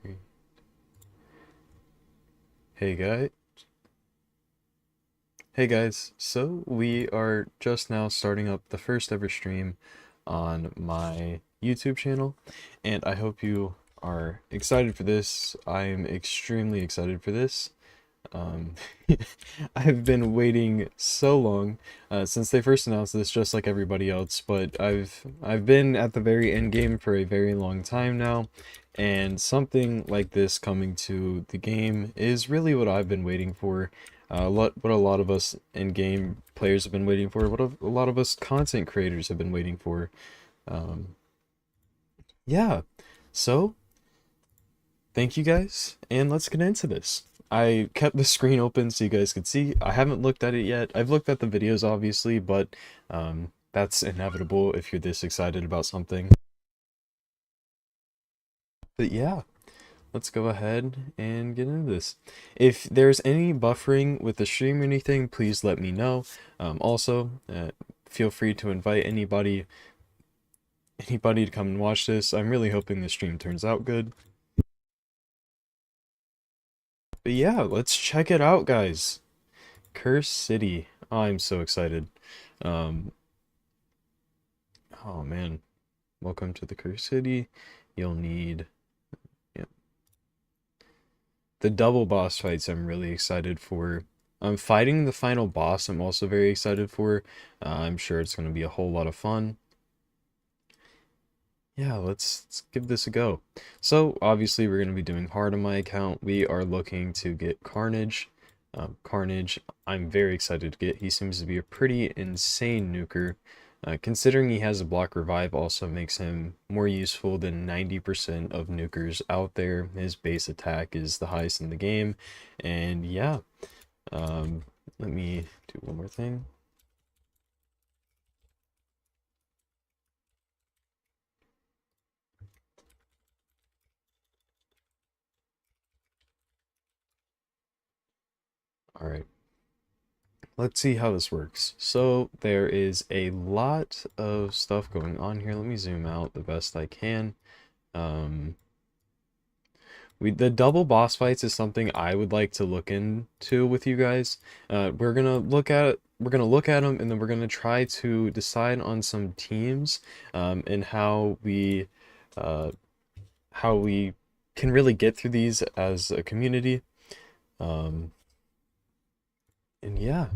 Three. Hey guys. Hey guys. So we are just now starting up the first ever stream on my YouTube channel, and I hope you are excited for this. I'm extremely excited for this. Um, I've been waiting so long since they first announced this, just like everybody else. But I've been at the very end game for a very long time now, and something like this coming to the game is really what I've been waiting for. What a lot of us in-game players have been waiting for. What a lot of us content creators have been waiting for. Um, yeah. So thank you guys, and let's get into this. I kept the screen open so you guys could see. I haven't looked at it yet. I've looked at the videos obviously, but that's inevitable if you're this excited about something. But yeah, let's go ahead and get into this. If there's any buffering with the stream or anything, please let me know. Feel free to invite anybody to come and watch this. I'm really hoping the stream turns out good. But yeah, let's check it out, guys. Curse City. Oh, I'm so excited. Um, oh man. Welcome to the Curse City. You'll need, yeah. The double boss fights I'm really excited for. Fighting the final boss I'm also very excited for. I'm sure it's going to be a whole lot of fun. Yeah, let's give this a go. So, obviously we're going to be doing hard on my account. We are looking to get Carnage. Carnage, I'm very excited to get. He seems to be a pretty insane nuker. Considering he has a block revive also makes him more useful than 90% of nukers out there. His base attack is the highest in the game. And yeah, let me do one more thing. All right. Let's see how this works. So there is a lot of stuff going on here. Let me zoom out the best I can. Um, the double boss fights is something I would like to look into with you guys. We're gonna look at them, and then we're gonna try to decide on some teams, and uh, how we can really get through these as a community. Um, and yeah.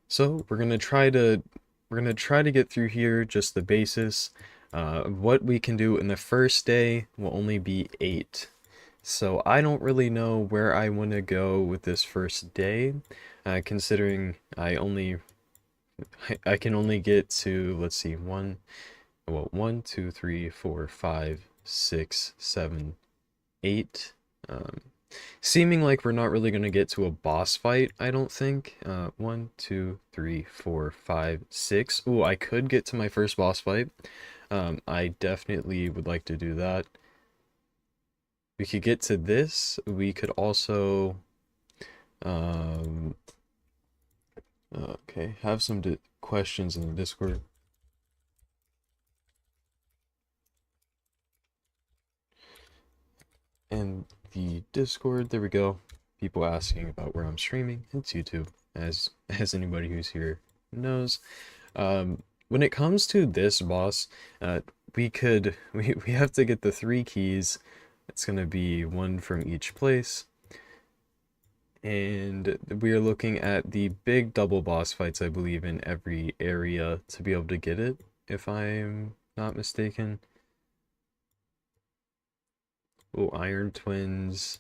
So we're gonna try to get through here just the basis. What we can do in the first day will only be 8. So I don't really know where I want to go with this first day, considering I can only get to, let's see, 2, 3, 4, 5, 6, 7, 8. Seeming like we're not really going to get to a boss fight, I don't think. 1, 2, 3, 4, 5, 6. Ooh, I could get to my first boss fight. I definitely would like to do that. We could get to this. We could also, um, okay, have some questions in the Discord. And the Discord, there we go. People asking about where I'm streaming. It's YouTube, as anybody who's here knows. When it comes to this boss, we have to get the 3 keys. It's gonna be 1 from each place. And we are looking at the big double boss fights, I believe, in every area to be able to get it, if I'm not mistaken. Oh, Iron Twins.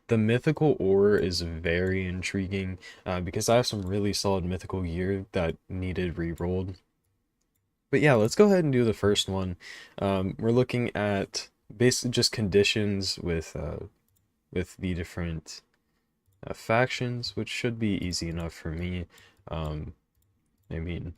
The mythical ore is very intriguing because I have some really solid mythical gear that needed re-rolled. But yeah, let's go ahead and do the first one. We're looking at basically just conditions with the different factions, which should be easy enough for me. Um, I mean,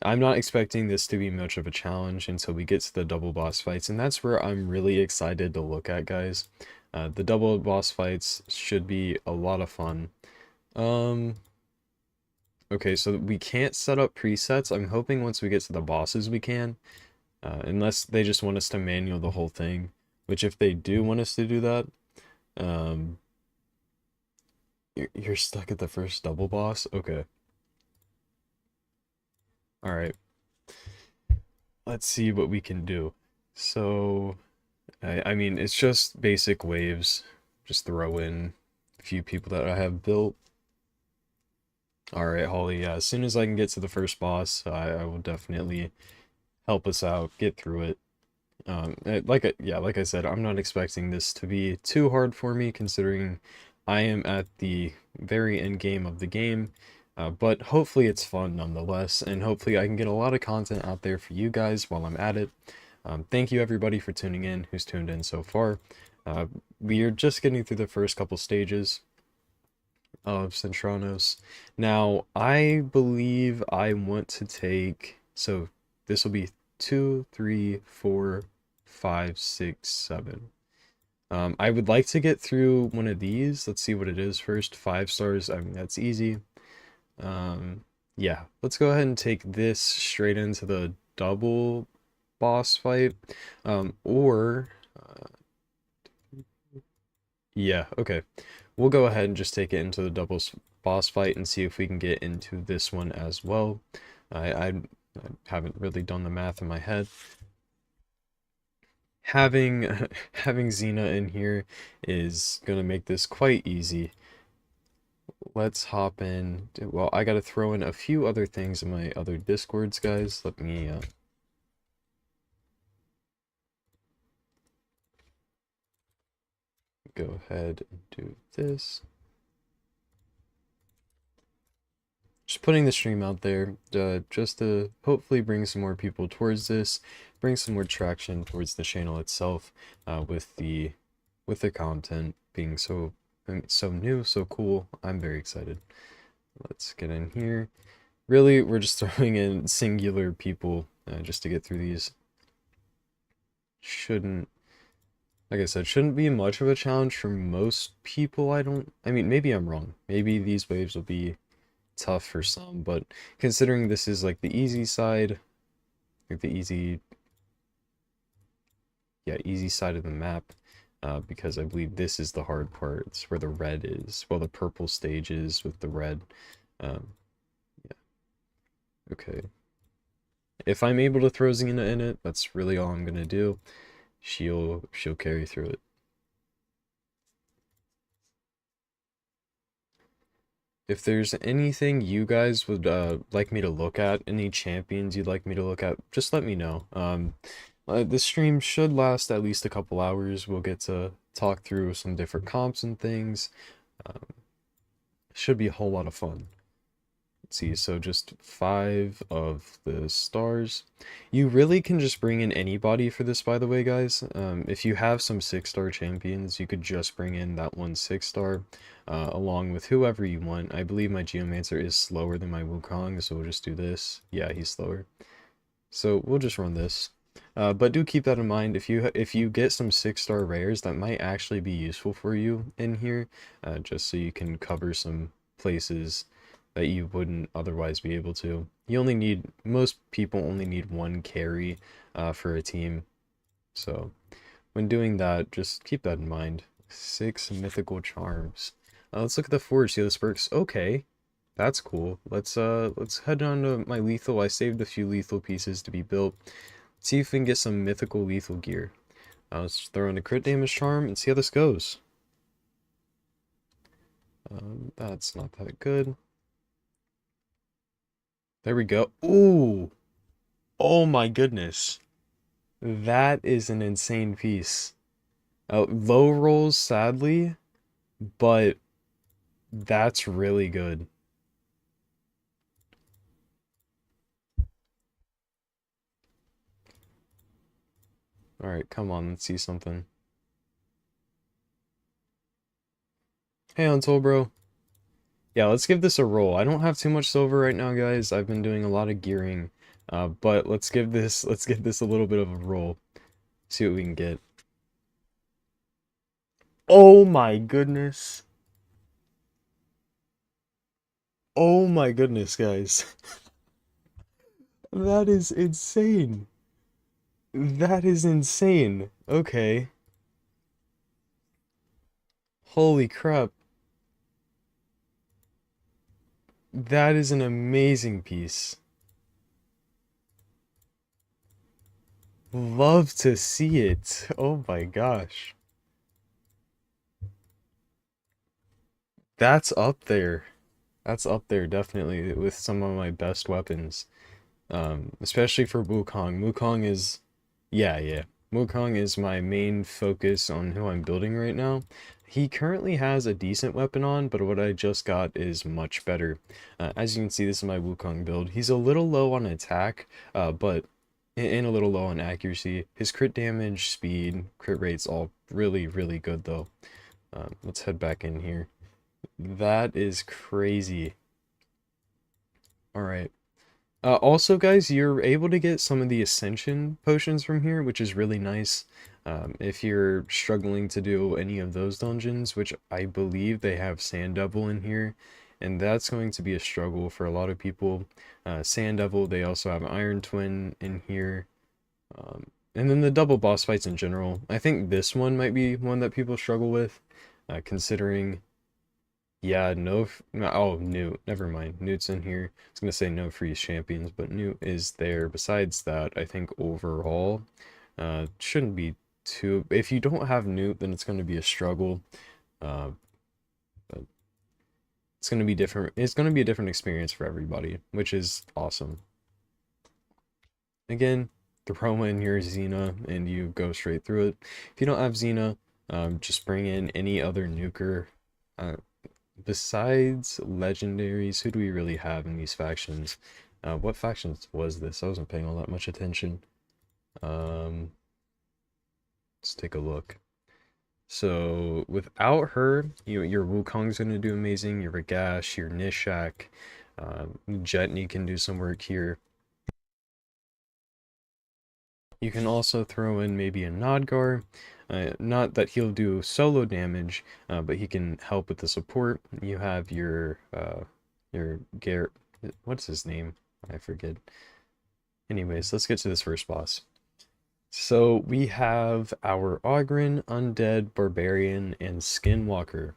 I'm not expecting this to be much of a challenge until we get to the double boss fights, and that's where I'm really excited to look at, guys. The double boss fights should be a lot of fun. Um, okay, so we can't set up presets. I'm hoping once we get to the bosses we can, unless they just want us to manual the whole thing. which if they do want us to do that, um, you're stuck at the first double boss? Okay. Alright. Let's see what we can do. So, I mean, it's just basic waves. Just throw in a few people that I have built. Alright, Holly, yeah, as soon as I can get to the first boss, I will definitely help us out, get through it. Like I said, I'm not expecting this to be too hard for me, considering I am at the very end game of the game. But hopefully it's fun nonetheless, and hopefully I can get a lot of content out there for you guys while I'm at it. Thank you everybody for tuning in, who's tuned in so far. We are just getting through the first couple stages of Centranos. Now, I believe I want to take, so this will be 2, 3, 4, 5, 6, 7. I would like to get through one of these. Let's see what it is first. 5 stars, I mean, that's easy. Yeah, let's go ahead and take this straight into the double boss fight. Yeah, okay. We'll go ahead and just take it into the doubles boss fight and see if we can get into this one as well. I haven't really done the math in my head. Having having Xena in here is gonna make this quite easy. Let's hop in. Well, I gotta throw in a few other things in my other Discords, guys. Let me go ahead and do this. Just putting the stream out there, just to hopefully bring some more people towards this, bring some more traction towards the channel itself, with the content being so new, so cool. I'm very excited. Let's get in here. Really, we're just throwing in singular people just to get through these. Shouldn't, like I said, shouldn't be much of a challenge for most people. I mean, maybe I'm wrong. Maybe these waves will be tough for some, but considering this is like the easy side, like the easy side of the map, because I believe this is the hard part. It's where the red is, well, the purple stage is with the red. Yeah, okay. If I'm able to throw Xena in it, that's really all I'm gonna do. She'll carry through it. If there's anything you guys would like me to look at, any champions you'd like me to look at, just let me know. This stream should last at least a couple hours. We'll get to talk through some different comps and things. Should be a whole lot of fun. Let's see, so just 5 of the stars. You really can just bring in anybody for this, by the way, guys. If you have some 6-star champions, you could just bring in that one 6-star, along with whoever you want. I believe my Geomancer is slower than my Wukong, so we'll just do this. Yeah, he's slower. So we'll just run this. But do keep that in mind. If you get some 6-star rares, that might actually be useful for you in here, just so you can cover some places that you wouldn't otherwise be able to. Most people only need 1 carry for a team. So when doing that, just keep that in mind. 6 mythical charms. Let's look at the forge, see those perks. Okay, that's cool. Let's head down to my lethal. I saved a few lethal pieces to be built. See if we can get some mythical lethal gear. Let's throw in a crit damage charm and see how this goes. That's not that good. There we go. Ooh! Oh my goodness. That is an insane piece. Low rolls, sadly, but that's really good. Alright, come on, let's see something. Hey, Untold Bro. Yeah, let's give this a roll. I don't have too much silver right now, guys. I've been doing a lot of gearing. But let's give this a little bit of a roll. See what we can get. Oh my goodness. Oh my goodness, guys. That is insane. That is insane. Okay. Holy crap. That is an amazing piece. Love to see it. Oh my gosh. That's up there. That's up there definitely with some of my best weapons. Especially for Wukong. Wukong is, yeah, yeah. Wukong is my main focus on who I'm building right now. He currently has a decent weapon on, but what I just got is much better. As you can see, this is my Wukong build. He's a little low on attack, but and a little low on accuracy. His crit damage, speed, crit rate's all really, really good though. Let's head back in here. That is crazy. All right. Also, guys, you're able to get some of the Ascension potions from here, which is really nice. If you're struggling to do any of those dungeons, which I believe they have Sand Devil in here, and that's going to be a struggle for a lot of people. Sand Devil, they also have Iron Twin in here. And then the double boss fights in general. I think this one might be one that people struggle with, considering yeah, oh, Newt. Never mind. Newt's in here. I was gonna say no freeze champions, but Newt is there. Besides that, I think overall, shouldn't be too. If you don't have Newt, then it's gonna be a struggle. Uh, but it's gonna be different. It's gonna be a different experience for everybody, which is awesome. Again, throw in your Xena and you go straight through it. If you don't have Xena, just bring in any other nuker. Uh, Besides legendaries, who do we really have in these factions? What factions was this? I wasn't paying all that much attention. Let's take a look. So without her, your Wukong's gonna do amazing. Your Ragash, your Nishak, Jetney can do some work here. You can also throw in maybe a Nodgar. Not that he'll do solo damage, but he can help with the support. You have your Garrett, what's his name? I forget. Anyways, let's get to this first boss. So we have our Ogryn, Undead, Barbarian, and Skinwalker.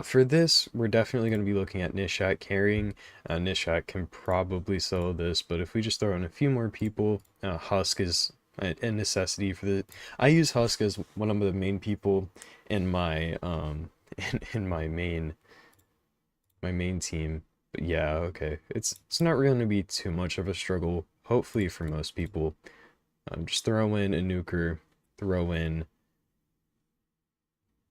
For this, we're definitely going to be looking at Nishak carrying. Nishak can probably solo this, but if we just throw in a few more people, Husk is a necessity for the. I use Husk as one of the main people in my in my main team. But yeah, okay, it's not really going to be too much of a struggle. Hopefully for most people. Just throw in a nuker, throw in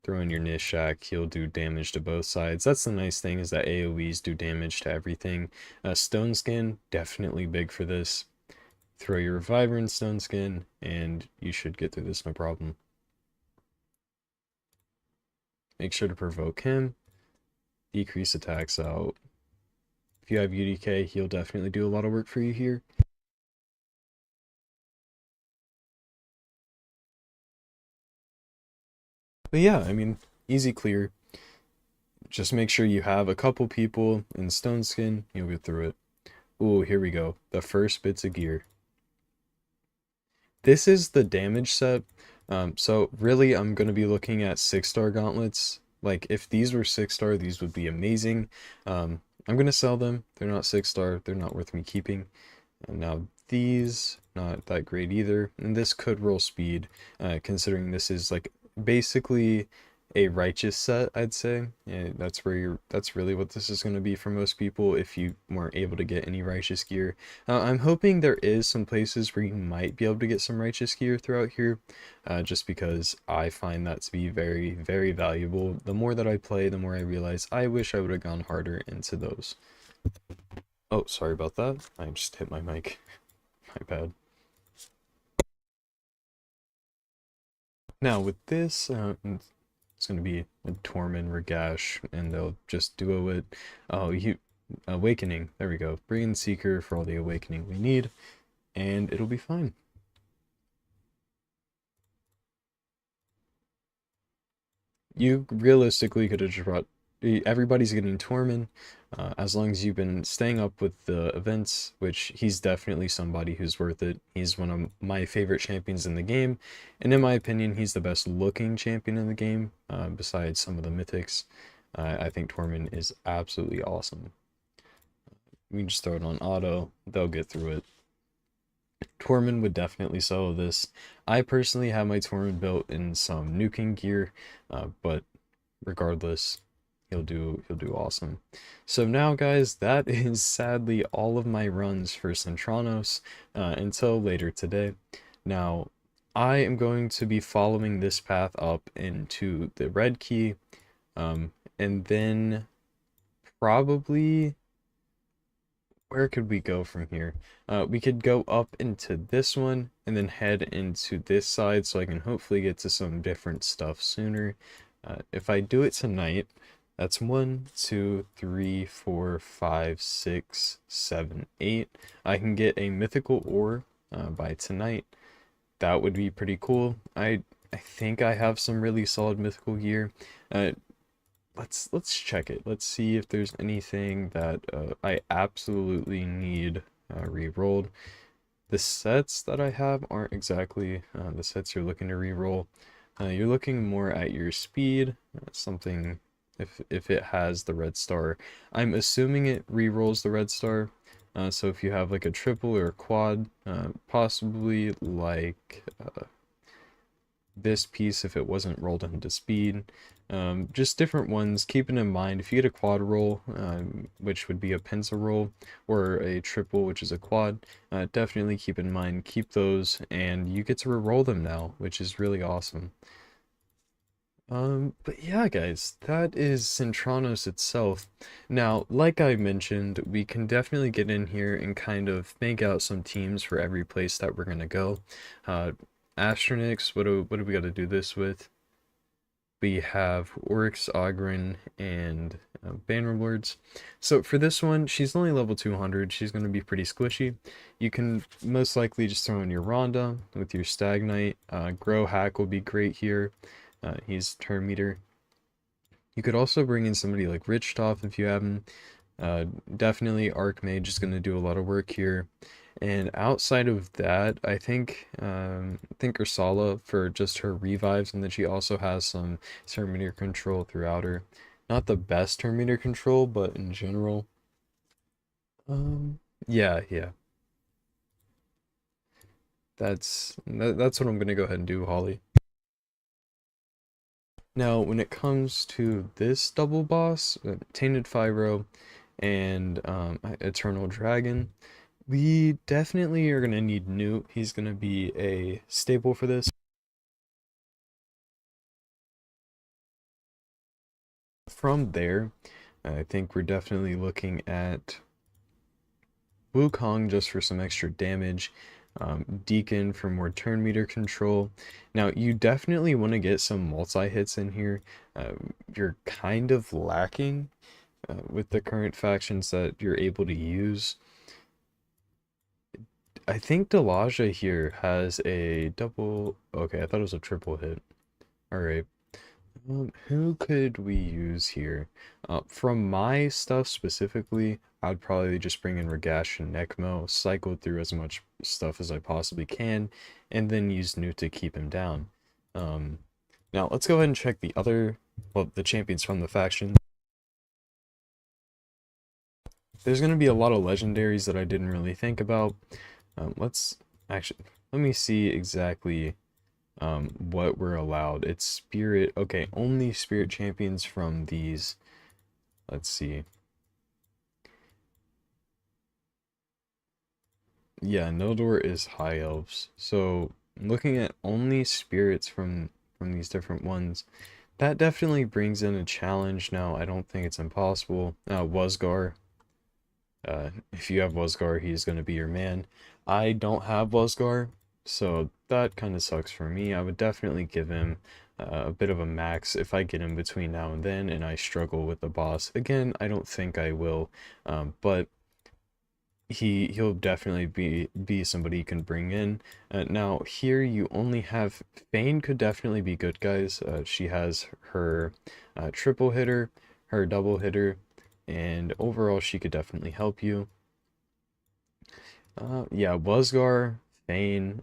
your Nishak, he'll do damage to both sides. That's the nice thing, is that AoEs do damage to everything. Stone Skin, definitely big for this. Throw your Reviver in Stone Skin, and you should get through this no problem. Make sure to provoke him. Decrease attacks out. If you have UDK, he'll definitely do a lot of work for you here. But yeah, I mean, easy clear. Just make sure you have a couple people in Stone Skin, you'll get through it. Ooh, here we go. The first bits of gear. This is the damage set. So really, I'm going to be looking at 6-star gauntlets. Like, if these were 6-star, these would be amazing. I'm going to sell them. They're not 6-star. They're not worth me keeping. And now these, not that great either. And this could roll speed, considering this is like basically a righteous set, I'd say. Yeah, that's really what this is going to be for most people if you weren't able to get any righteous gear. I'm hoping there is some places where you might be able to get some righteous gear throughout here, just because I find that to be very, very valuable. The more that I play, the more I realize I wish I would have gone harder into those. Oh, sorry about that. I just hit my mic. My bad. Now with this, it's going to be a Tormund Ragash, and they'll just duo it. Oh, Awakening. There we go. Bring in Seeker for all the Awakening we need, and it'll be fine. You realistically could have just brought... everybody's getting Tormund. As long as you've been staying up with the events, which he's definitely somebody who's worth it. He's one of my favorite champions in the game, and in my opinion, he's the best looking champion in the game, besides some of the mythics. I think Tormund is absolutely awesome. We can just throw it on auto, they'll get through it. Tormund would definitely solo this. I personally have my Tormund built in some nuking gear, but regardless, he'll do awesome. So now guys, that is sadly all of my runs for Centranos until later today. Now I am going to be following this path up into the red key, and then probably, where could we go from here? We could go up into this one and then head into this side, so I can hopefully get to some different stuff sooner. If I do it tonight, that's 1, 2, 3, 4, 5, 6, 7, 8. I can get a mythical ore by tonight. That would be pretty cool. I think I have some really solid mythical gear. Let's check it. Let's see if there's anything that I absolutely need re-rolled. The sets that I have aren't exactly the sets you're looking to re-roll. You're looking more at your speed, something if it has the red star. I'm assuming it re-rolls the red star. So if you have like a triple or a quad, possibly like this piece if it wasn't rolled into speed. Just different ones, keeping in mind if you get a quad roll, which would be a pencil roll, or a triple, which is a quad, definitely keep in mind, keep those, and you get to re-roll them now, which is really awesome. But yeah, guys, that is Centranos itself. Now, like I mentioned, we can definitely get in here and kind of make out some teams for every place that we're gonna go. Astronyx, what do we got to do this with? We have Oryx, Ogryn, and Bannerlords. So for this one, she's only level 200. She's going to be pretty squishy. You can most likely just throw in your Ronda with your Stagnite. Grow Hack will be great here. He's turn meter. You could also bring in somebody like Richthof if you have him. Definitely Archmage is going to do a lot of work here. And outside of that, I think Ursala for just her revives, and then she also has some turn meter control throughout her. Not the best turn meter control, but in general. Yeah. That's what I'm gonna go ahead and do, Holly. Now, when it comes to this double boss, Tainted Fyro and Eternal Dragon, we definitely are going to need Newt. He's going to be a staple for this. From there, I think we're definitely looking at Wukong just for some extra damage. Deacon for more turn meter control. Now, you definitely want to get some multi-hits in here. You're kind of lacking with the current factions that you're able to use. I think Delaja here has a double... Okay, I thought it was a triple hit. Alright. Who could we use here? From my stuff specifically, I'd probably just bring in Ragash and Nekmo, cycle through as much stuff as I possibly can, and then use Newt to keep him down. Now, let's go ahead and check the other... Well, the champions from the faction. There's going to be a lot of legendaries that I didn't really think about. Let me see exactly what we're allowed. It's spirit. Okay, only spirit champions from these. Let's see. Yeah, Noldor is high elves. So looking at only spirits from these different ones, that definitely brings in a challenge. Now, I don't think it's impossible. Wuzgar. If you have Wuzgar, he's going to be your man. I don't have Wuzgar, so that kind of sucks for me. I would definitely give him a bit of a max if I get him between now and then and I struggle with the boss. Again, I don't think I will, but he'll definitely be somebody you can bring in. Now here you only have Fane could definitely be good, guys. She has her triple hitter, her double hitter, and overall she could definitely help you. Yeah, Wuzgar, Fane,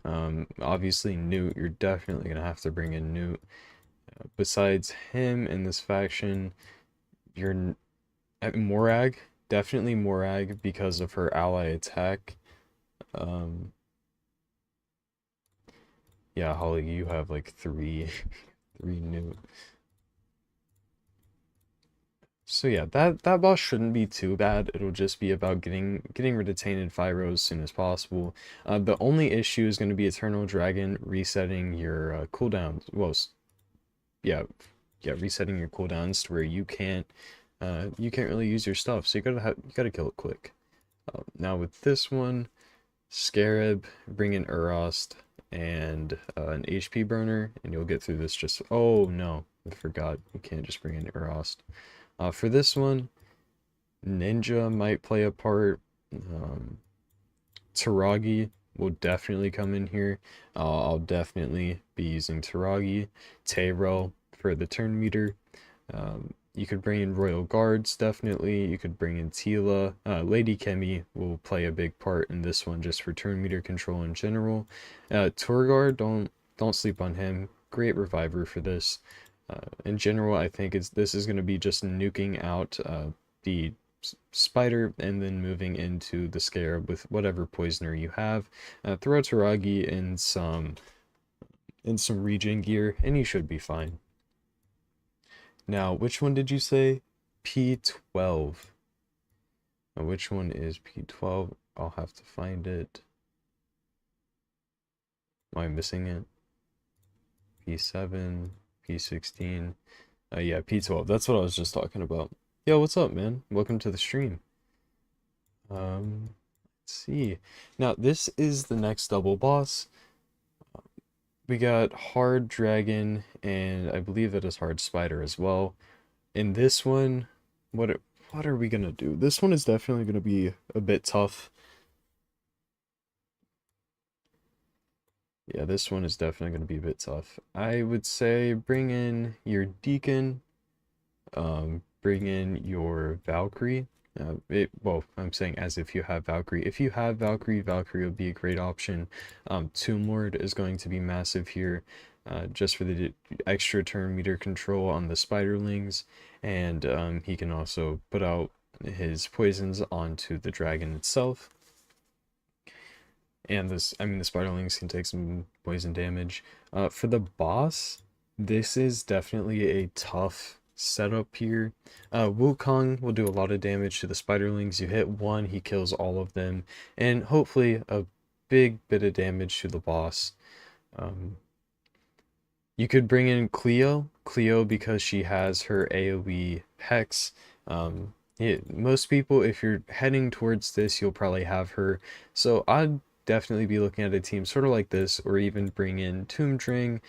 obviously Newt, you're definitely gonna have to bring in Newt. Besides him in this faction, you're at Morag, definitely Morag because of her ally attack. Um, yeah, Holly, you have like three, three Newt. So yeah, that boss shouldn't be too bad. It'll just be about getting rid of Tainted Fyro as soon as possible. The only issue is going to be Eternal Dragon resetting your cooldowns. Well, yeah, yeah, resetting your cooldowns to where you can't really use your stuff. So you gotta kill it quick. Now with this one, Scarab, bring in Urost and an HP burner, and you'll get through this. Just oh no, I forgot you can't just bring in Urost. For this one, Ninja might play a part. Taragi will definitely come in here. I'll definitely be using Taragi. Taro for the turn meter. You could bring in Royal Guards, definitely. You could bring in Tila. Lady Kemi will play a big part in this one just for turn meter control in general. Torgard, don't sleep on him. Great reviver for this. In general, I think this is going to be just nuking out the spider and then moving into the Scarab with whatever poisoner you have. Throw Taragi in some regen gear and you should be fine. Now, which one did you say? P12. Now, which one is P12? I'll have to find it. Am I missing it? P7, P16. Yeah, P12. That's what I was just talking about. Yo, what's up, man? Welcome to the stream. Let's see. Now, this is the next double boss. We got Hard Dragon, and I believe it is Hard Spider as well. In this one, what are we gonna do? This one is definitely gonna be a bit tough. Yeah, this one is definitely gonna be a bit tough. I would say bring in your Deacon, bring in your Valkyrie. Well, I'm saying as if you have Valkyrie. If you have Valkyrie, Valkyrie would be a great option. Tomb Lord is going to be massive here, just for the extra turn meter control on the spiderlings, and he can also put out his poisons onto the dragon itself. And the spiderlings can take some poison damage. For the boss, this is definitely a tough setup here. Wukong will do a lot of damage to the spiderlings. You hit one, he kills all of them, and hopefully a big bit of damage to the boss. You could bring in Cleo because she has her AoE Hex. Most people, if you're heading towards this, you'll probably have her. So I'd definitely be looking at a team sort of like this, or even bring in Tomb Dring,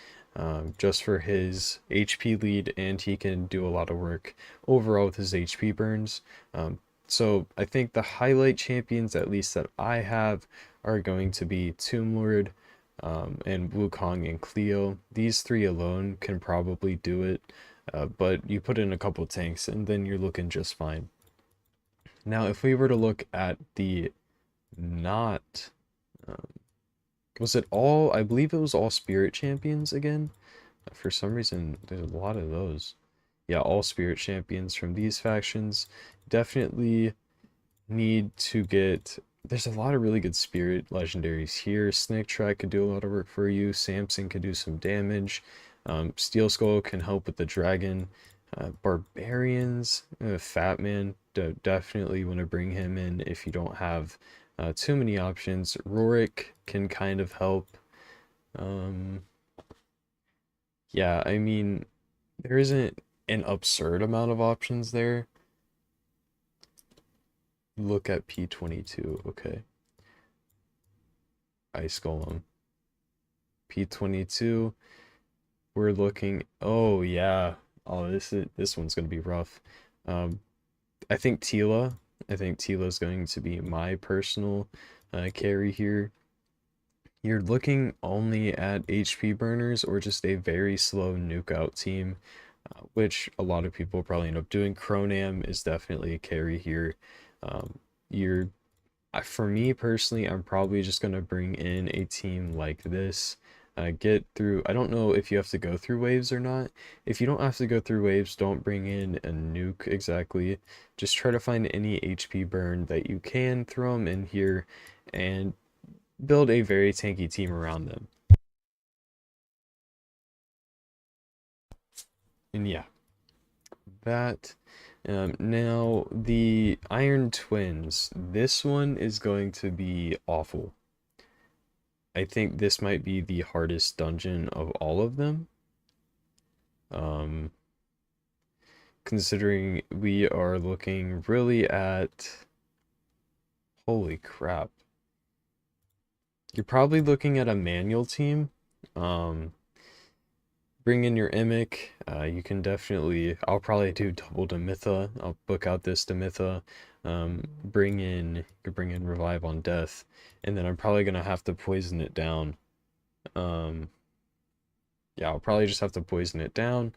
just for his HP lead, and he can do a lot of work overall with his HP burns. So I think the highlight champions, at least that I have, are going to be Tomb Lord, and Wukong and Cleo. These three alone can probably do it, but you put in a couple tanks and then you're looking just fine. Now, if we were to look at the not, was it all, I believe it was all spirit champions again? For some reason, there's a lot of those. Yeah, all spirit champions from these factions. Definitely need to get, there's a lot of really good spirit legendaries here. Snake Track could do a lot of work for you. Samson could do some damage. Steel Skull can help with the dragon. Barbarians, Fat Man, definitely want to bring him in if you don't have too many options. Rorik can kind of help. Yeah, I mean, there isn't an absurd amount of options there. Look at P22, okay. Ice Golem. P22, we're looking, oh yeah. Oh, this one's gonna be rough. I think Tila is going to be my personal carry here. You're looking only at HP burners or just a very slow nuke out team. which a lot of people probably end up doing. Cronam is definitely a carry here. You're For me personally, I'm probably just gonna bring in a team like this. Get through. I don't know if you have to go through waves or not. If you don't have to go through waves, don't bring in a nuke exactly. Just try to find any HP burn that you can, throw them in here, and build a very tanky team around them. And yeah, that. Now, the Iron Twins. This one is going to be awful. I think this might be the hardest dungeon of all of them. Considering we are looking really at... Holy crap. You're probably looking at a manual team. Bring in your Immic. You can definitely... I'll probably do double Demitha. I'll book out this Demitha. Bring in Revive on Death. And then I'm probably going to have to poison it down. Yeah, I'll probably just have to poison it down.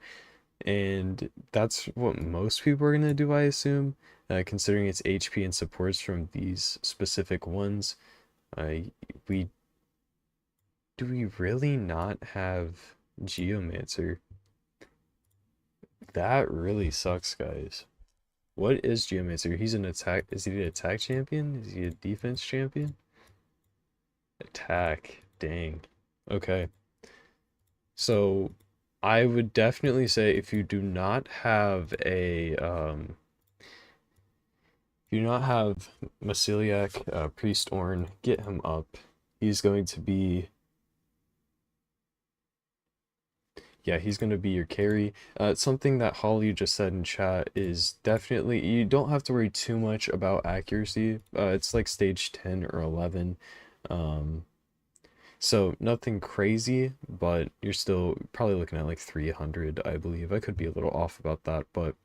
And that's what most people are going to do, I assume. Considering its HP and supports from these specific ones. Do we really not have Geomancer? That really sucks, guys. What is Geomancer? He's an attack. Is he an attack champion? Is he a defense champion? Attack. Dang. Okay. So I would definitely say if you do not have a if you do not have Masiliac, Priest Ornn, get him up. He's going to be... Yeah, he's going to be your carry. Something that Holly just said in chat is definitely, you don't have to worry too much about accuracy. It's like stage 10 or 11. So nothing crazy, but you're still probably looking at like 300, I believe. I could be a little off about that, but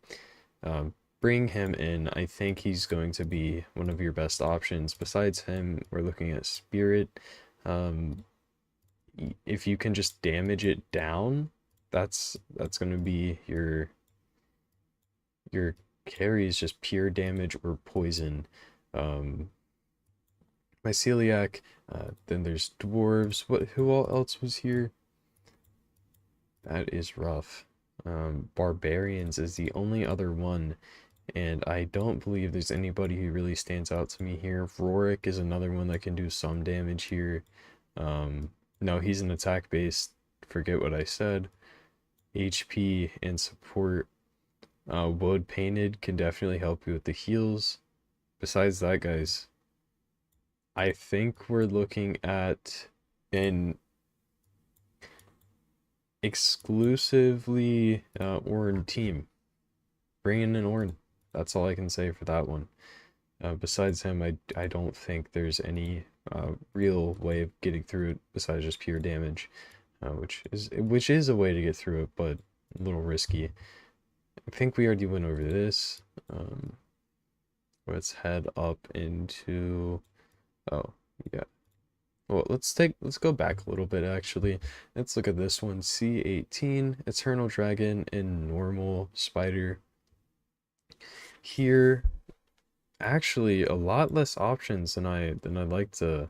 bring him in. I think he's going to be one of your best options. Besides him, we're looking at Spirit. If you can just damage it down, that's going to be your carry is just pure damage or poison. Myceliac, then there's dwarves. Who all else was here? That is rough. Barbarians is the only other one, and I don't believe there's anybody who really stands out to me here. Rorik is another one that can do some damage here. No, he's an attack based. Forget what I said. HP and support. Wood Painted can definitely help you with the heals. Besides that, guys, I think we're looking at an exclusively Ornn team. Bring in an Ornn. That's all I can say for that one. Besides him, I don't think there's any real way of getting through it besides just pure damage, which is a way to get through it, but a little risky. I think we already went over this. Let's head up into... Oh, yeah. Well, let's go back a little bit, actually. Let's look at this one. C18, Eternal Dragon, and Normal Spider. Here, actually, a lot less options than I like to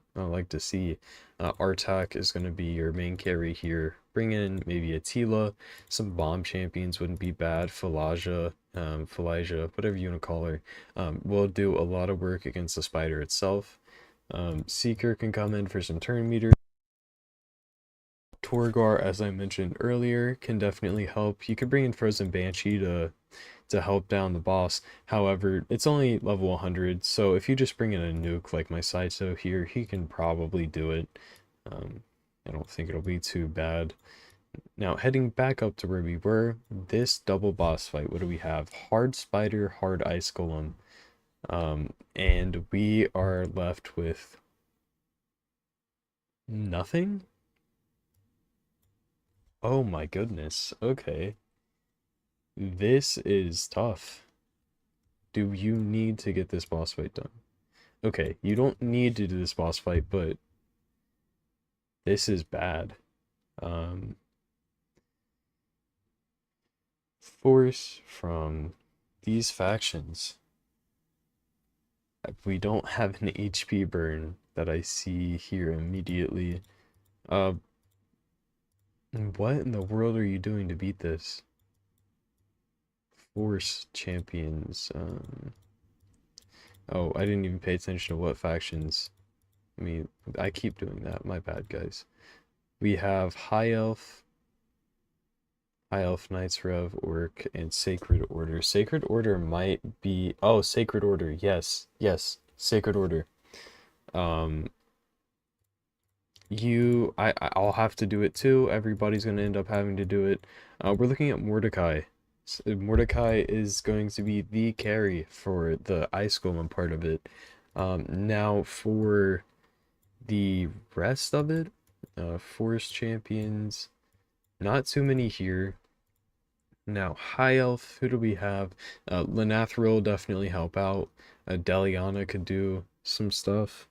see. Artak is going to be your main carry here. Bring in maybe Attila. Some bomb champions wouldn't be bad. Falaja, whatever you want to call her, will do a lot of work against the spider itself. Seeker can come in for some turn meter. Torgar, as I mentioned earlier, can definitely help. You could bring in Frozen Banshee to help down the boss. However, it's only level 100, so if you just bring in a nuke like my Saito here, he can probably do it. I don't think it'll be too bad. Now, heading back up to where we were, this double boss fight, what do we have? Hard Spider, Hard Ice Golem. And we are left with nothing? Oh my goodness, okay. This is tough. Do you need to get this boss fight done? Okay, you don't need to do this boss fight, but this is bad. force from these factions. We don't have an HP burn that I see here immediately. Uh, what in the world are you doing to beat this? Force champions. Oh, I didn't even pay attention to what factions. I mean, I keep doing that. My bad, guys. We have High Elf, Knights Rev, Orc, and Sacred Order. Sacred Order might be... Oh, Sacred Order. Yes. Yes. Sacred Order. Um, I'll have to do it too. Everybody's going to end up having to do it. We're looking at Mordecai. Mordecai is going to be the carry for the Ice Golem part of it. Now for the rest of it, Force Champions, not too many here. Now, High Elf, who do we have? Lenathril will definitely help out. Deliana could do some stuff.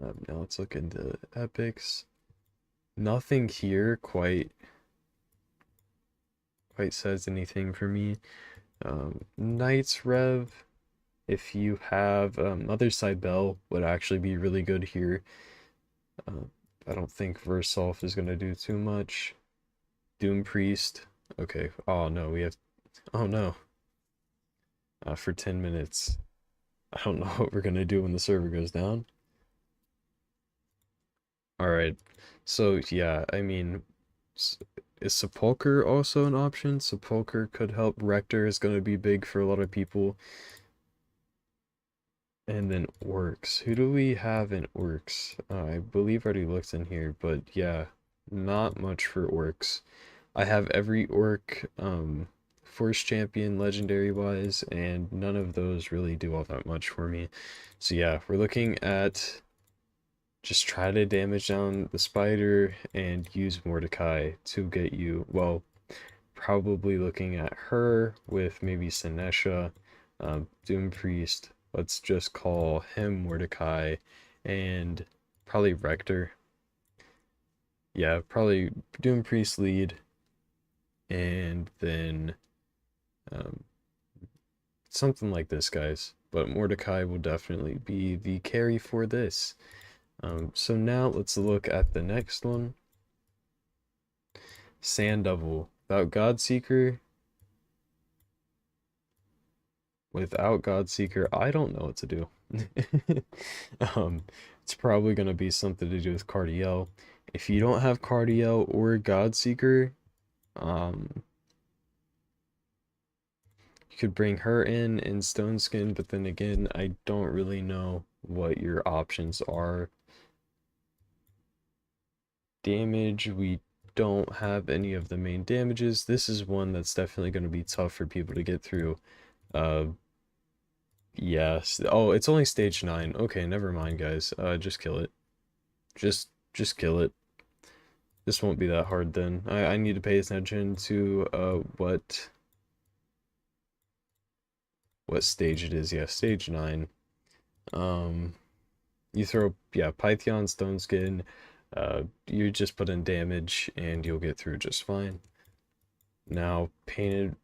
Now let's look into epics. Nothing here quite says anything for me. Knights Rev, if you have Other Side Bell would actually be really good here. I don't think Versolf is gonna do too much. Doom Priest. Okay. Oh no, we have. Oh no. For 10 minutes. I don't know what we're gonna do when the server goes down. Alright. So yeah, I mean, is Sepulcher also an option? Sepulcher could help. Rector is gonna be big for a lot of people. And then Orcs. Who do we have in Orcs? I believe I already looked in here, but yeah, not much for Orcs. I have every Orc Force Champion legendary wise, and none of those really do all that much for me. So yeah, we're looking at just try to damage down the spider and use Mordecai to get you, well, probably looking at her with maybe Senesha, Doom Priest. Let's just call him Mordecai, and probably Rector. Yeah, probably Doom Priest lead, and then something like this, guys. But Mordecai will definitely be the carry for this. So now let's look at the next one. Sand Devil. Without Godseeker, I don't know what to do. It's probably gonna be something to do with Cardiel. If you don't have Cardiel or Godseeker, you could bring her in Stoneskin, but then again, I don't really know what your options are. Damage, we don't have any of the main damages. This is one that's definitely going to be tough for people to get through. Yes. Oh, it's only stage 9. Okay, never mind, guys. Just kill it. Just kill it. This won't be that hard then. I need to pay attention to what stage it is. Yeah, stage 9. You throw, yeah, Python, Stoneskin, you just put in damage and you'll get through just fine. Now, Tainted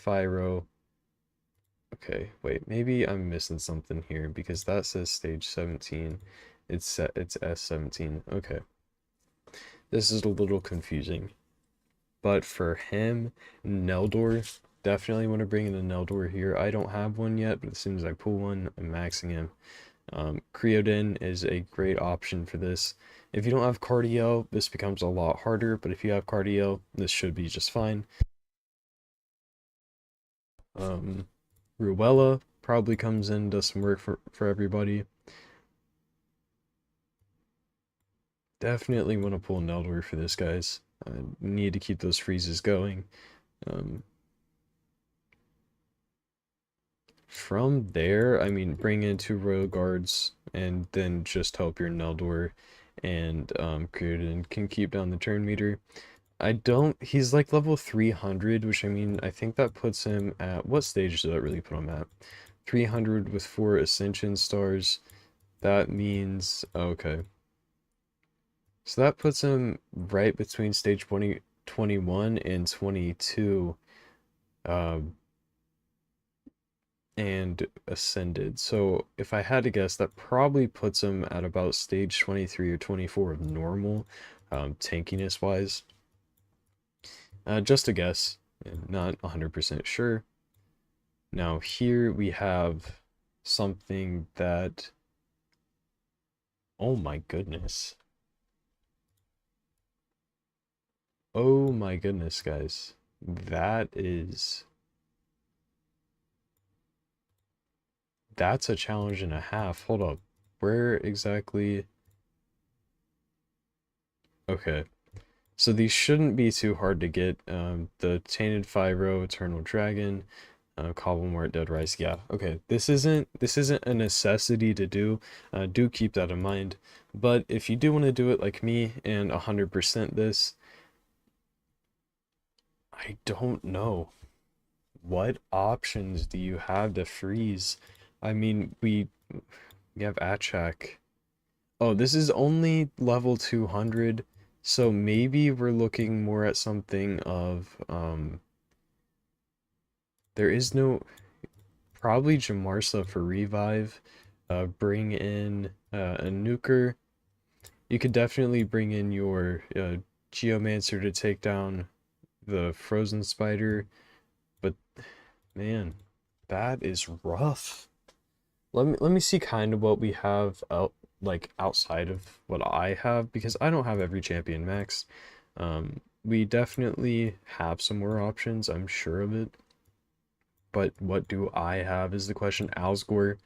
Pyro. Okay, wait, maybe I'm missing something here because that says stage 17. It's S17. Okay. This is a little confusing. But for him, Neldor, definitely want to bring in a Neldor here. I don't have one yet, but as soon as I pull one, I'm maxing him. Creodin is a great option for this. If you don't have Cardiel, this becomes a lot harder, but if you have Cardiel, this should be just fine. Ruella probably comes in, does some work for everybody. Definitely want to pull Neldor for this, guys. I need to keep those freezes going. From there, I mean, bring in 2 Royal Guards, and then just help your Neldor, and Creodin can keep down the turn meter. He's like level 300, which I mean, I think that puts him at, what stage does that really put him at? 300 with 4 Ascension stars. That means, okay. So that puts him right between stage 21 and 22. Um, and Ascended. So if I had to guess, that probably puts him at about stage 23 or 24 of normal, tankiness wise. Just a guess, not 100% sure. Now here we have something that, oh my goodness. Oh my goodness, guys. That's a challenge and a half. Hold up. Where exactly? Okay. So these shouldn't be too hard to get. The Tainted Fyro, Eternal Dragon, Cobblemort, Dead Rice. Yeah, okay. This isn't a necessity to do. Do keep that in mind. But if you do want to do it like me and 100% this, I don't know. What options do you have to freeze? I mean, we have Achak. Oh, this is only level 200, so maybe we're looking more at something of, there is no, probably Jamarsa for revive, bring in, a nuker. You could definitely bring in your, Geomancer to take down the Frozen Spider, but, man, that is rough. Let me see kind of what we have out like outside of what I have because I don't have every champion max. We definitely have some more options, I'm sure of it. But what do I have is the question. Alsgor.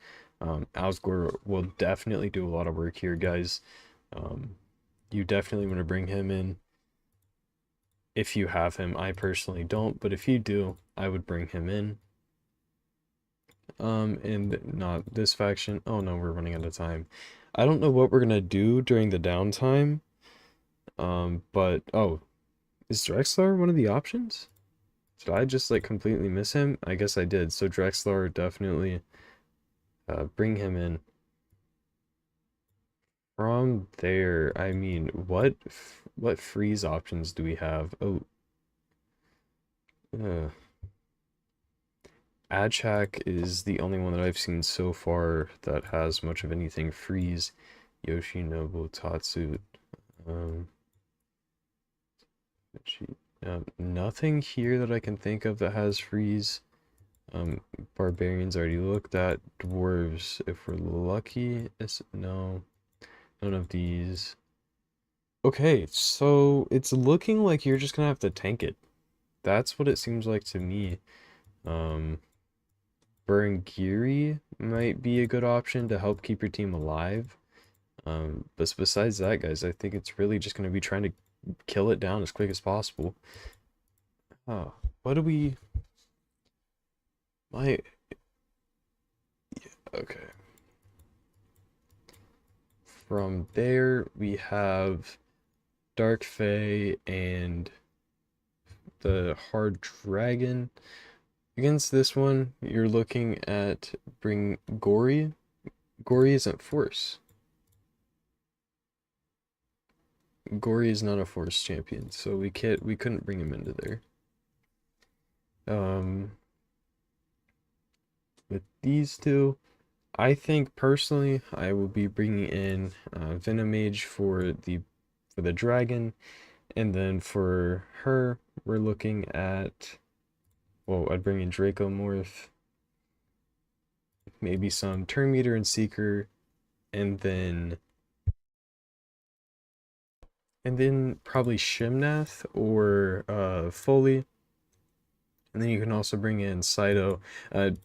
Alsgor will definitely do a lot of work here, guys. You definitely want to bring him in if you have him. I personally don't, but if you do, I would bring him in. And not this faction. Oh no, we're running out of time. I don't know what we're gonna do during the downtime. But oh, is Drexler one of the options? Did I just like completely miss him? I guess I did. So Drexler definitely bring him in. From there, I mean, what freeze options do we have? Oh, uh, Adchak is the only one that I've seen so far that has much of anything freeze. Yoshinobu Tatsu. Um, Nothing here that I can think of that has freeze. Barbarians already looked at. Dwarves, if we're lucky, no, none of these. Okay, so it's looking like you're just gonna have to tank it. That's what it seems like to me. Um, Burengiri might be a good option to help keep your team alive. But besides that, guys, I think it's really just gonna be trying to kill it down as quick as possible. Oh, what do we... My... Okay. From there, we have Dark Fae and the Hard Dragon. Against this one, you're looking at bring Gory. Gory isn't force. Gory is not a force champion, so we couldn't bring him into there. With these two, I think personally I will be bringing in Venomage for the dragon, and then for her we're looking at, well, I'd bring in Dracomorph, maybe some Turn Meter and Seeker, and then probably Shimnath or Foley. And then you can also bring in Saito.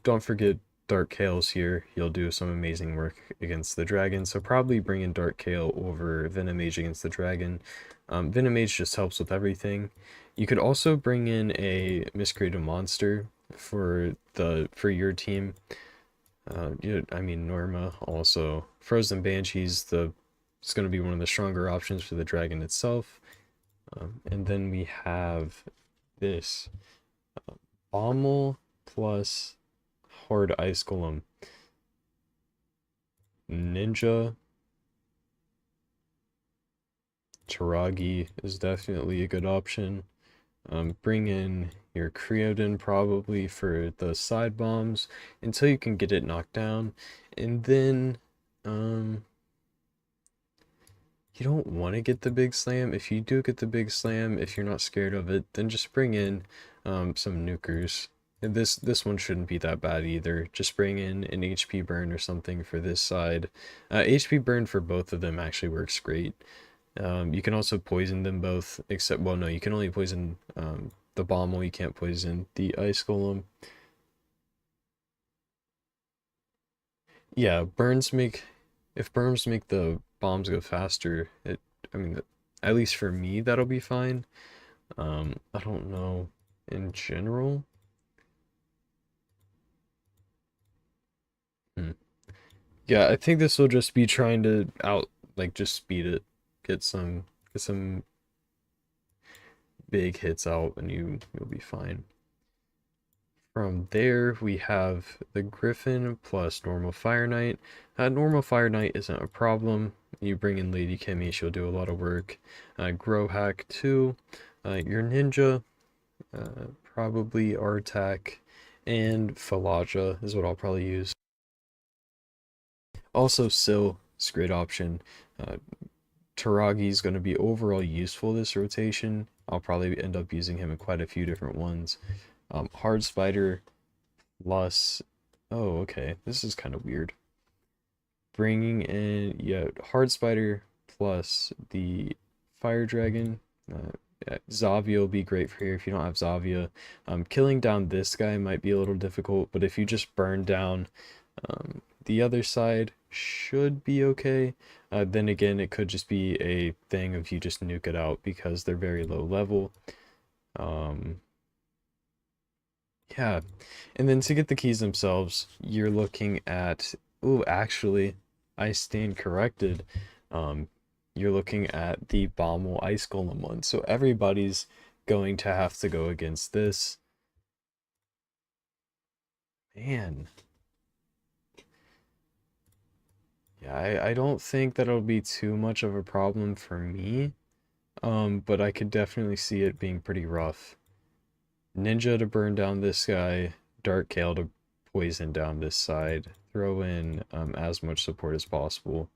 Don't forget Dark Kale's here. He'll do some amazing work against the dragon. So probably bring in Dark Kale over Venomage against the dragon. Venomage just helps with everything. You could also bring in a Miscreated Monster for your team. I mean Norma also. Frozen Banshee's it's going to be one of the stronger options for the dragon itself. And then we have this. Bommel plus Hard Ice Golem. Ninja. Taragi is definitely a good option. Bring in your Creodin probably for the side bombs until you can get it knocked down. And then, you don't want to get the big slam. If you do get the big slam, if you're not scared of it, then just bring in some nukers. And this one shouldn't be that bad either. Just bring in an HP burn or something for this side. HP burn for both of them actually works great. You can also poison them both, except, well, no, you can only poison the Bommel, you can't poison the Ice Golem. Yeah, if burns make the bombs go faster, I mean, at least for me, that'll be fine. I don't know in general. Hmm. Yeah, I think this will just be trying to like, just speed it, get some big hits out, and you'll be fine. From there, we have the Griffin plus normal Fire Knight. Normal Fire Knight isn't a problem. You bring in Lady Kimmy, she'll do a lot of work. Growhack 2. Your Ninja, probably Artak, and Falaja is what I'll probably use. Also, Syl is a great option. Taragi is going to be overall useful this rotation. I'll probably end up using him in quite a few different ones. Hard Spider plus... Oh, okay. This is kind of weird. Bringing in... Yeah, Hard Spider plus the Fire Dragon. Zavia will be great for here if you don't have Zavia. Killing down this guy might be a little difficult, but if you just burn down the other side, should be okay. Then again, it could just be a thing of you just nuke it out because they're very low level. Yeah, and then to get the keys themselves, you're looking at... Oh, actually, I stand corrected. You're looking at the Bommel Ice Golem one, so everybody's going to have to go against this. Man. Yeah, I don't think that'll be too much of a problem for me, but I could definitely see it being pretty rough. Ninja to burn down this guy, Dark Kale to poison down this side, throw in as much support as possible.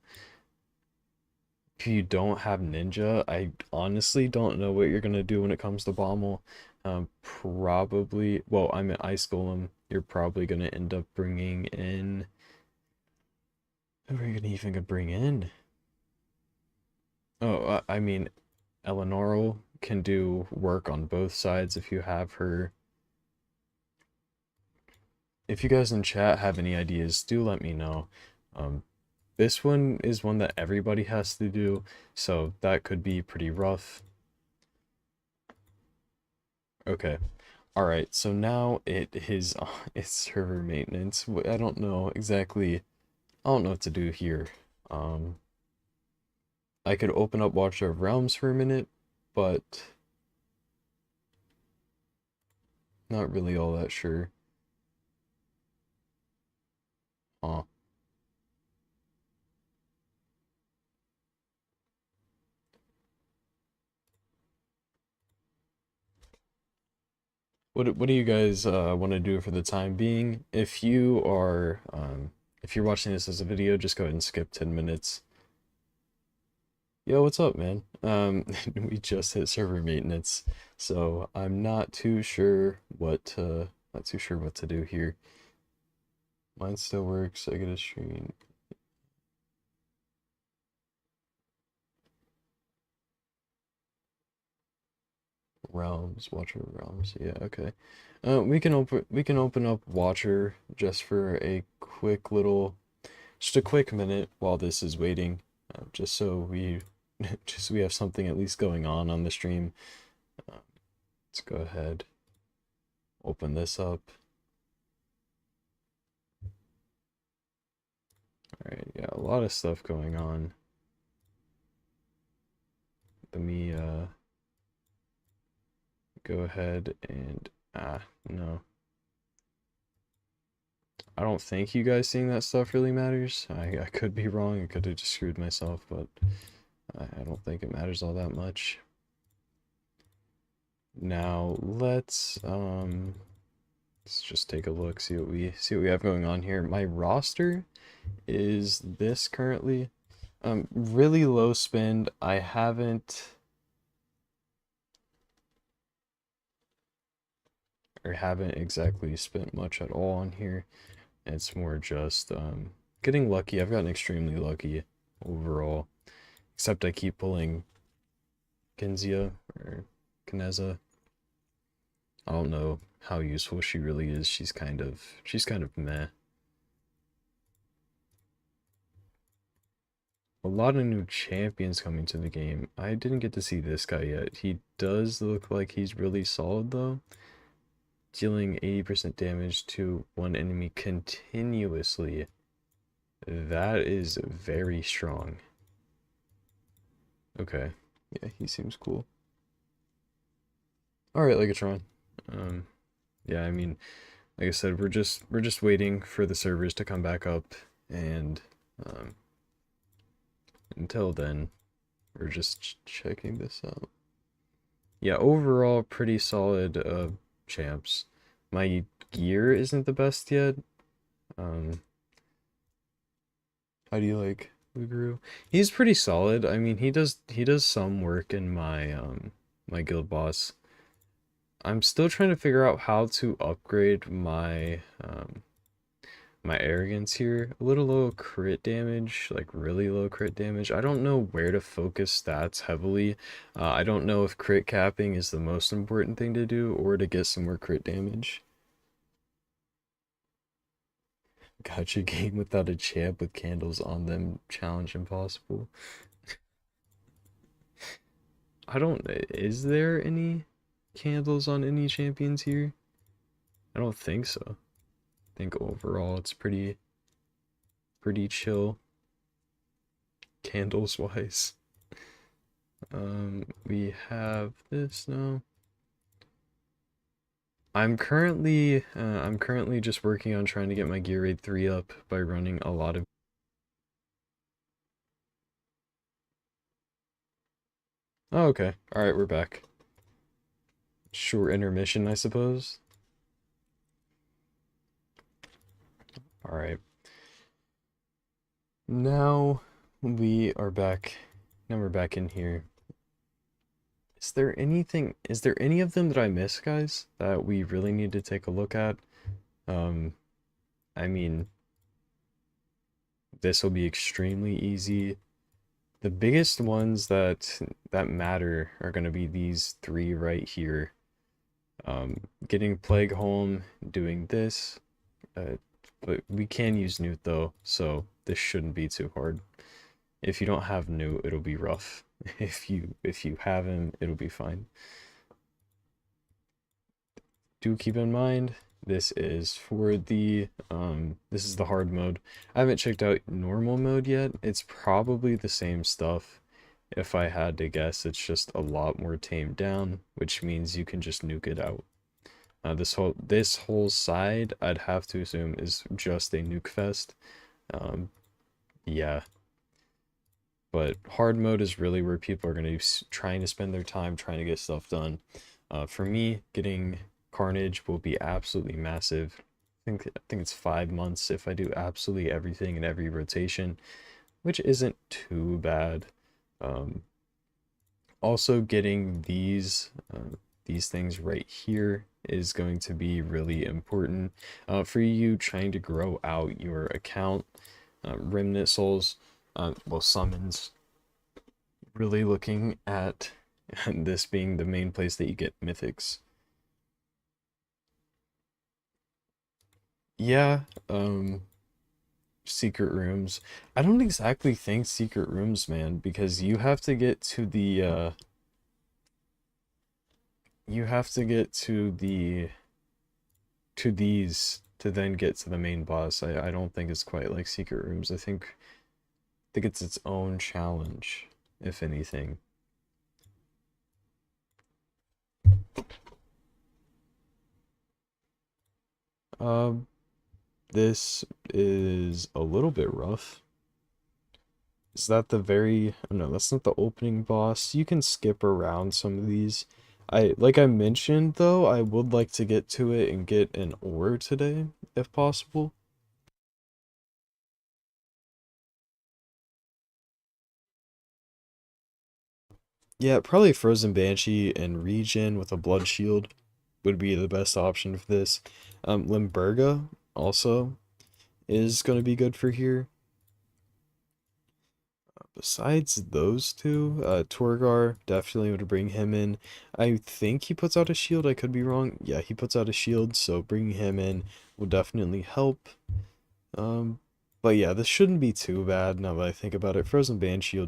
If you don't have Ninja, I honestly don't know what you're going to do when it comes to Bommel. Probably, well, I'm an Ice Golem, you're probably going to end up bringing in... Who are you gonna even bring in? Oh, I mean, Eleanor can do work on both sides if you have her. If you guys in chat have any ideas, do let me know. This one is one that everybody has to do, so that could be pretty rough. Okay. Alright, so now it is it's server maintenance. I don't know exactly, I don't know what to do here. I could open up Watcher of Realms for a minute, but not really all that sure. Huh. What do you guys want to do for the time being? If you're watching this as a video, just go ahead and skip 10 minutes. Yo, what's up, man? We just hit server maintenance, so I'm not too sure what to do here. Mine still works. I get a screen. Realms, Watcher of Realms. Yeah, okay. We can open up Watcher just for a quick little, just a quick minute while this is waiting, just so we have something at least going on the stream. Let's go ahead, open this up. All right, yeah, a lot of stuff going on. Let me go ahead and no. I don't think you guys seeing that stuff really matters. I could be wrong. I could have just screwed myself, but I don't think it matters all that much. Now let's just take a look, see what we have going on here. My roster is this currently. Really low spend. I haven't exactly spent much at all on here. It's more just getting lucky. I've gotten extremely lucky overall. Except I keep pulling Kenzia or Kineza. I don't know how useful she really is. She's kind of meh. A lot of new champions coming to the game. I didn't get to see this guy yet. He does look like he's really solid though. Dealing 80% damage to one enemy continuously. That is very strong. Okay. Yeah, he seems cool. Alright, Legatron. Yeah, I mean, like I said, we're just waiting for the servers to come back up, and until then, we're just checking this out. Yeah, overall, pretty solid champs. My gear isn't the best yet. How do you like Luguru? He's pretty solid. I mean, he does some work in my guild boss. I'm still trying to figure out how to upgrade my arrogance here. A little low crit damage, like really low crit damage. I don't know where to focus stats heavily. I don't know if crit capping is the most important thing to do or to get some more crit damage. Gotcha game without a champ with candles on them. Challenge impossible. I don't... Is there any candles on any champions here? I don't think so. I think overall it's pretty chill. Candles wise. We have this now. I'm currently just working on trying to get my gear raid 3 up by running a lot of... Oh, okay. Alright, we're back. Short intermission, I suppose. Alright. Now we are back. Now we're back in here. Is there any of them that I missed, guys, that we really need to take a look at? I mean, this will be extremely easy. The biggest ones that matter are going to be these three right here. Getting Plague Home, doing this, but we can use Newt though, so this shouldn't be too hard. If you don't have Newt, it'll be rough. If you have him, it'll be fine. Do keep in mind, this is for the this is the hard mode. I haven't checked out normal mode yet. It's probably the same stuff. If I had to guess, it's just a lot more tamed down, which means you can just nuke it out. This whole side, I'd have to assume, is just a nuke fest. Yeah. But hard mode is really where people are going to be trying to spend their time trying to get stuff done. For me, getting Carnage will be absolutely massive. I think it's 5 months if I do absolutely everything in every rotation, which isn't too bad. Also getting these things right here is going to be really important for you trying to grow out your account. Remnant souls, well, summons. Really looking at this being the main place that you get mythics. Yeah, secret rooms. I don't exactly think secret rooms, man, because you have to get to the you have to get to these to then get to the main boss. I don't think it's quite like secret rooms. I think it's its own challenge, if anything. Um, this is a little bit rough. Is that the very... Oh, no, that's not the opening boss. You can skip around some of these. Like I mentioned though, I would like to get to it and get an ore today, if possible. Yeah, probably Frozen Banshee and Regen with a Blood Shield would be the best option for this. Limburga also is going to be good for here. Besides those two, Torgar definitely would bring him in. I think he puts out a shield. I could be wrong. Yeah, he puts out a shield, so bringing him in will definitely help. Um, but yeah, this shouldn't be too bad now that I think about it. Frozen Banshee will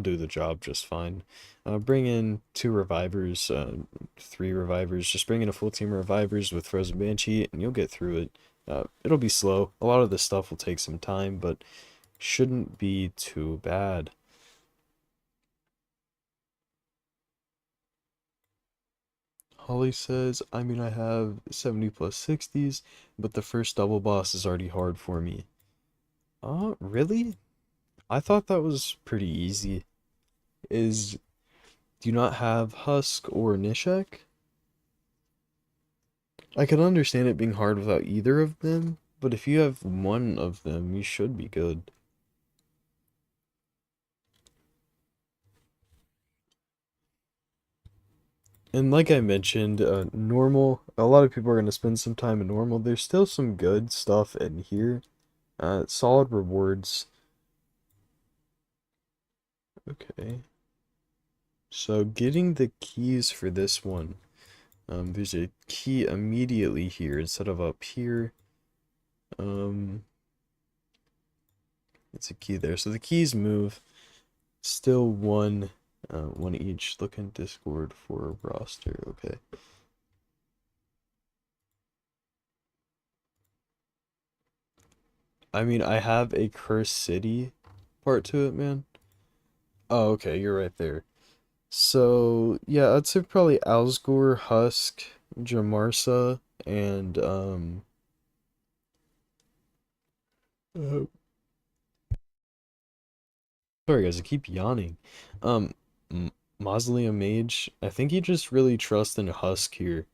do the job just fine. Bring in two revivers, three revivers. Just bring in a full team of revivers with Frozen Banshee, and you'll get through it. It'll be slow. A lot of this stuff will take some time, but shouldn't be too bad. Holly says, I mean, I have 70 plus 60s, but the first double boss is already hard for me. Really? I thought that was pretty easy. Is Do you not have Husk or Nishek? I can understand it being hard without either of them, but if you have one of them, you should be good. And like I mentioned, normal, a lot of people are going to spend some time in normal. There's still some good stuff in here. Solid rewards. Okay. So getting the keys for this one. There's a key immediately here instead of up here. Um, it's a key there. So the keys move. Still one each. Look in Discord for roster. Okay. I mean, I have a Cursed City part to it, man. Oh, okay, you're right there. So, yeah, I'd say probably Alsgor, Husk, Jamarsa, and, uh, sorry guys, I keep yawning. Um, M Mausoleum Mage, I think you just really trust in Husk here,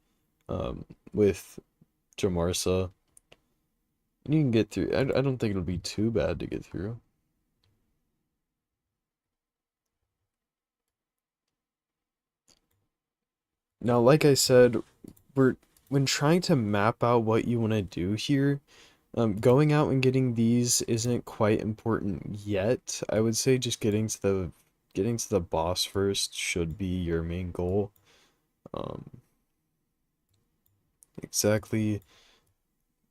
with Jamarsa. And you can get through. I don't think it'll be too bad to get through. Now, like I said, we're when trying to map out what you want to do here, going out and getting these isn't quite important yet. I would say just getting to the boss first should be your main goal. Um, exactly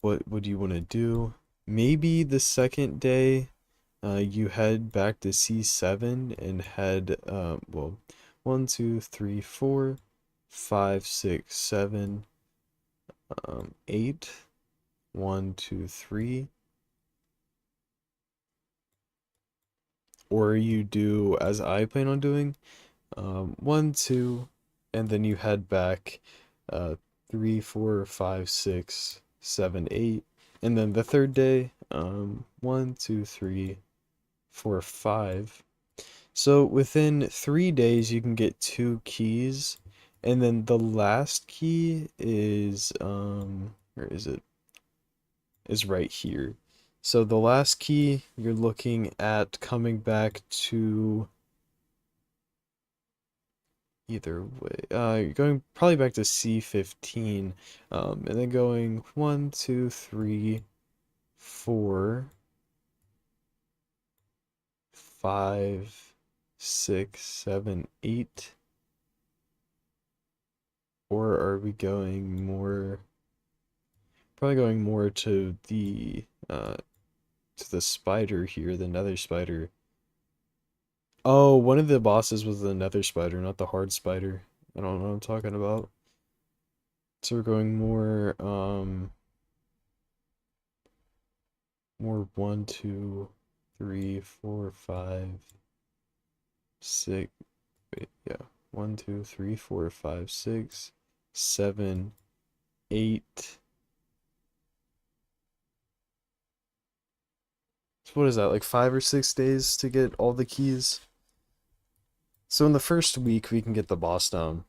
what would you want to do? Maybe the second day, you head back to C7 and head, well, 1, 2, 3, 4, 5, 6, 7, 8. 1, 2, 3. Or you do as I plan on doing, 1, 2, and then you head back, 3, 4, 5, 6, 7, 8, and then the third day, 1, 2, 3, 4, 5. So within 3 days, you can get two keys, and then the last key is where is it? Is right here. So the last key, you're looking at coming back to either way. You're going probably back to C15, and then going 1, 2, 3, 4, 5, 6, 7, 8. Or are we going more? Probably going more to the spider here, the nether spider. Oh, one of the bosses was the nether spider, not the hard spider. I don't know what I'm talking about. So we're going more 1, 2, 3, 4, 5, 6. Wait, yeah. 1, 2, 3, 4, 5, 6, 7, 8. So what is that, like 5 or 6 days to get all the keys? So in the first week we can get the boss down.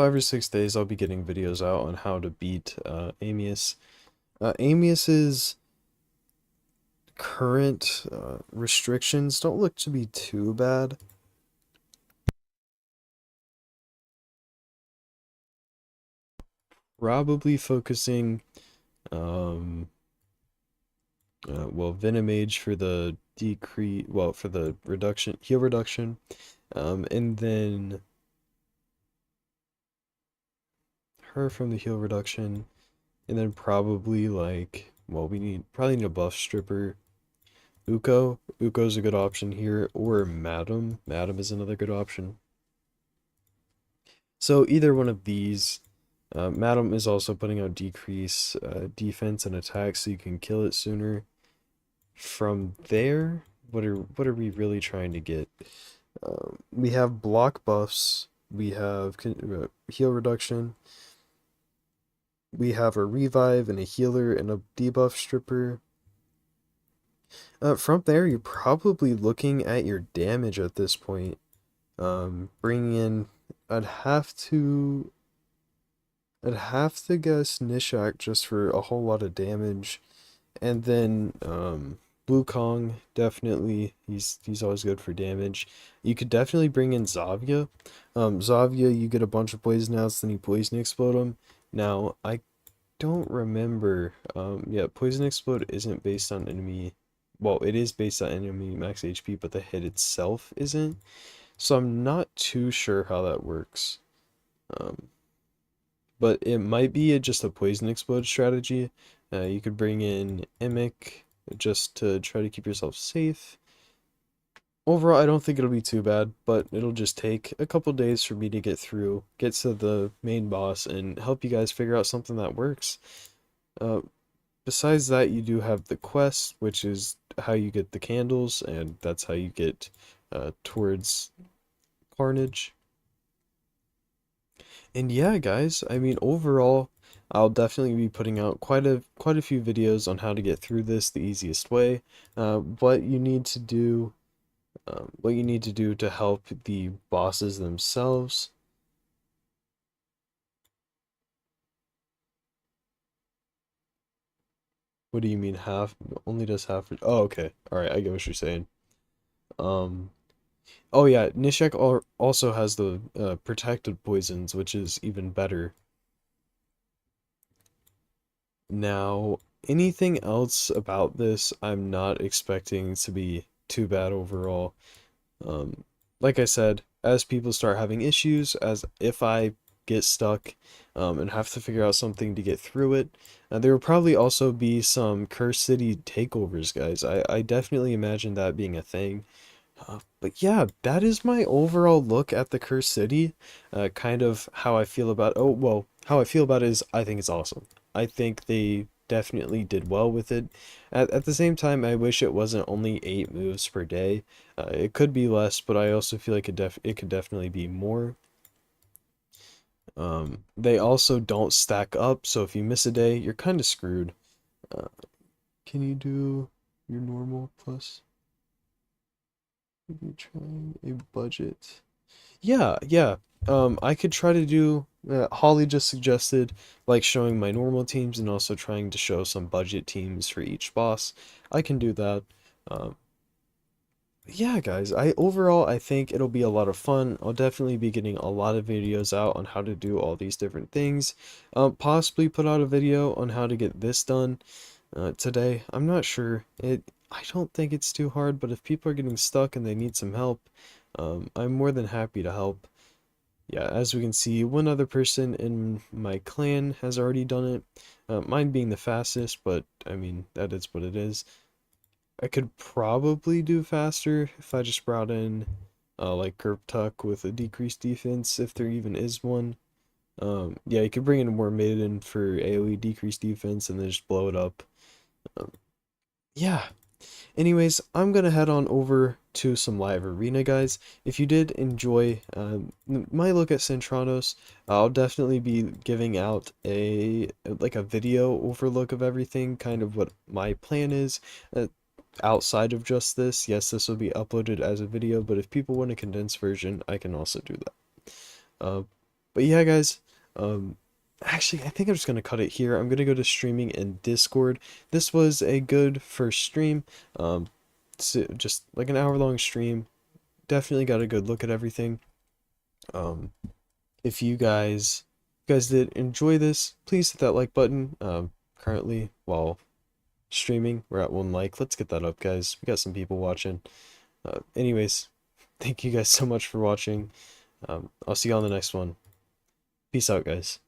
5 or 6 days, I'll be getting videos out on how to beat Amius. Amius's current restrictions don't look to be too bad. Probably focusing, well, Venomage for the decrease, well, for the reduction, heal reduction, and then her from the heal reduction, and then probably like, well, probably need a buff stripper. Uko's a good option here, or Madam. Madam is another good option. So either one of these. Madam is also putting out decrease defense and attack, so you can kill it sooner. From there, what are we really trying to get? We have block buffs. We have heal reduction. We have a revive and a healer and a debuff stripper. From there, you're probably looking at your damage at this point. Bringing in, I'd have to guess Nishak just for a whole lot of damage, and then Wukong, definitely, he's always good for damage. You could definitely bring in Zavia. Zavia, you get a bunch of poison outs, then you poison explode them. Now I don't remember. Yeah, poison explode isn't based on enemy. Well, it is based on enemy max HP, but the hit itself isn't. So I'm not too sure how that works. But it might be just a poison explode strategy. You could bring in Emic just to try to keep yourself safe. Overall, I don't think it'll be too bad, but it'll just take a couple days for me to get to the main boss, and help you guys figure out something that works. Besides that, you do have the quest, which is how you get the candles, and that's how you get towards Carnage. And yeah, guys, I mean, overall, I'll definitely be putting out quite a few videos on how to get through this the easiest way. What you need to do, to help the bosses themselves. What do you mean half? Only does half? Oh, okay. All right, I get what you're saying. Um, oh yeah, Nishek also has the protected poisons, which is even better. Now, anything else about this, I'm not expecting to be too bad overall. Um, like I said, as people start having issues, as if I get stuck and have to figure out something to get through it, there will probably also be some Cursed City takeovers, guys. I definitely imagine that being a thing. But yeah, that is my overall look at the Cursed City. Kind of how I feel about. Oh well, how I feel about it is I think it's awesome. I think they definitely did well with it. At the same time, I wish it wasn't only 8 moves per day. It could be less, but I also feel like it could definitely be more. They also don't stack up, so if you miss a day, you're kind of screwed. Uh, can you do your normal plus? Maybe trying a budget. Yeah, yeah. I could try to do. Holly just suggested like showing my normal teams and also trying to show some budget teams for each boss. I can do that. Um, yeah, guys. I think it'll be a lot of fun. I'll definitely be getting a lot of videos out on how to do all these different things. Possibly put out a video on how to get this done today. I'm not sure. I don't think it's too hard, but if people are getting stuck and they need some help, I'm more than happy to help. Yeah, as we can see, one other person in my clan has already done it. Mine being the fastest, but I mean, that is what it is. I could probably do faster if I just brought in like Gurp Tuck with a decreased defense, if there even is one. Yeah, you could bring in more Maiden for AoE decreased defense and then just blow it up. Um, yeah. Anyways, I'm gonna head on over to some live arena, guys. If you did enjoy my look at Centranos, I'll definitely be giving out a video overlook of everything, kind of what my plan is. Outside of just this, yes, this will be uploaded as a video, but if people want a condensed version, I can also do that. But yeah, guys, actually, I think I'm just gonna cut it here. I'm gonna go to streaming in Discord. This was a good first stream. Just like an hour-long stream. Definitely got a good look at everything. Um, if you guys did enjoy this, please hit that like button. Currently, while streaming, we're at 1 like. Let's get that up, guys. We got some people watching. Anyways, thank you guys so much for watching. I'll see you on the next one. Peace out, guys.